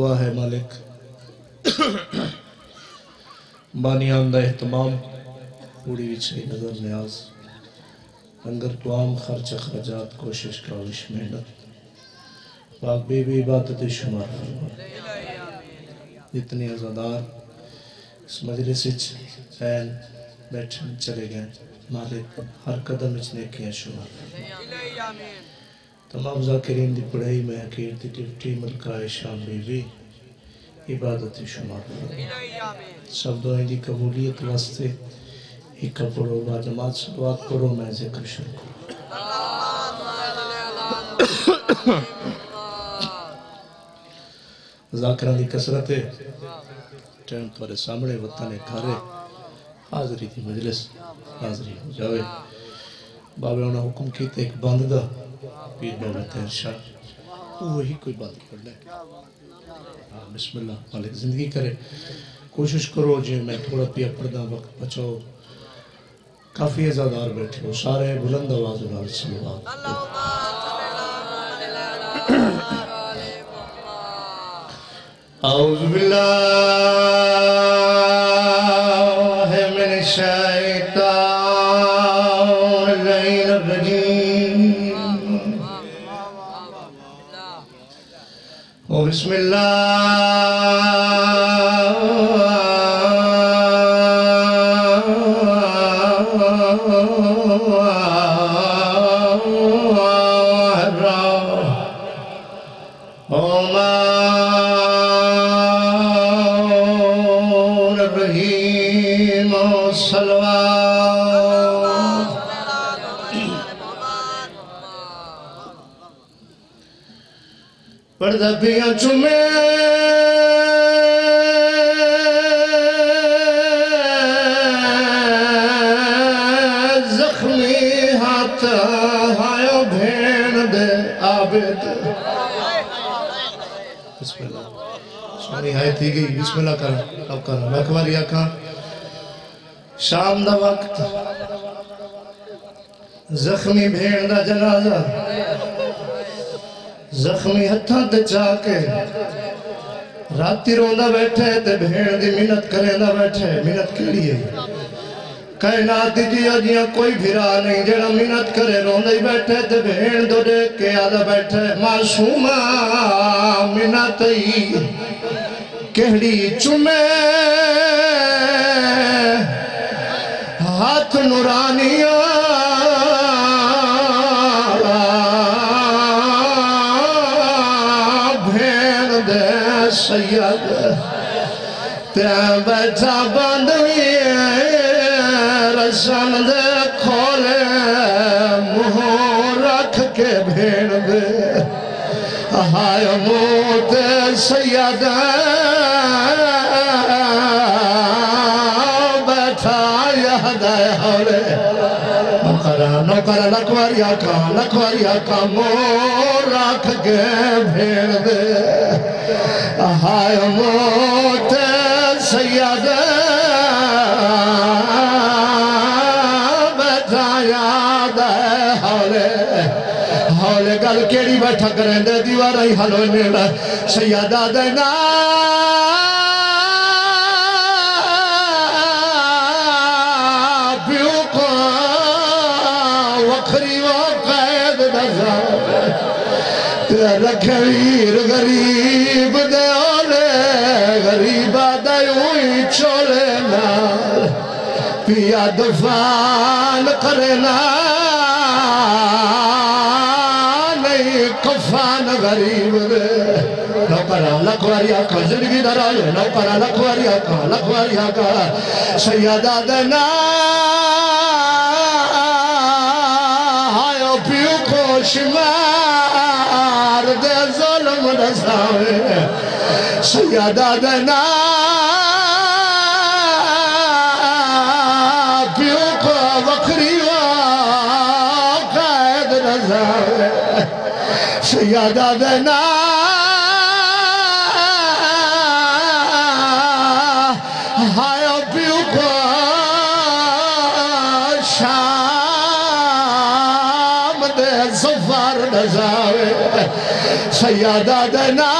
دعا ہے مالک بانیان دا اہتمام پوری وچھئی نظر نیاز لنگر توام خرچ اخراجات کوشش کاوش محنت پاک بی بی عبادت شمار فرما جتنی عزادار اس مجلس این بیٹھن چلے گئے مالک ہر قدم اچ نیکیاں شمار فرما تمام ذاکرین دی پڑھائی میں حقیر دی ڈپٹی ملکہ شام بی بی عبادت شمار فرما سب دعائیں دی قبولیت واسطے ایک پڑھو با جماعت صلوات پڑھو میں ذکر شروع کروں ذاکرہ دی کسرت ہے ٹائم تمہارے سامنے وطن گھرے حاضری دی مجلس حاضری ہو جاوے بابے انہوں نے حکم کیتے ایک بند دا پیر بابا تیر شاہ وہی کوئی بند پڑھنا ہے بسم اللہ مالک زندگی کرے کوشش کرو جی میں تھوڑا پیا پردہ وقت بچاؤ کافی ازادار بیٹھے ہو سارے بلند آواز اللہ صلوات اعوذ باللہ من الشیطان الرجیم بسم پردہ پیاں چمے زخمی ہاتھ ہائیو بھین دے عابد بسم اللہ سوانی ہائی تھی گئی بسم اللہ کر اب کر لکھواری آکھاں شام دا وقت زخمی بھین دا جنازہ زخمی ہتھاں تے چاہ کے راتی روندہ بیٹھے تے بھین دی منت کریندہ بیٹھے منت کے لیے کائنات دی جیاں کوئی بھرا نہیں جڑا منت کرے روندہ ہی بیٹھے تے بھین دو دیکھ کے آدھا بیٹھے معصومہ منت ہی کہڑی چمے ہاتھ نورانیاں سید تیرے بیٹھا بندوی رسن دے کھولے مہوں رکھ کے بھین دے ہائے موت سید بیٹھا یاد حولے نوکرہ لکھواری آکھا مہوں رکھ کے بھین دے ہائے موت سید بیٹھا یاد ہولے گل کیڑی بیٹھا کریں دے دیوارہ ہی حلوے میرا سیدہ دینا پیو کو وکھری وہ قید دزا رکھے ویر غریب دے اولے غریب آدھائیوئی چولے نال پیا دفان کرنا نہیں کفان غریب دے نوکرہ لکھواری آکھا زندگی در آئے نوکرہ لکھواری آکھا سیدہ دینا ہائیو پیو کو شمار دے ظلم رساوے سیدہ دینا پیو کو وکھری قید رساوے سیدہ دینا ہائیو پیو کو شام دے زفار رساوے سیدہ دینا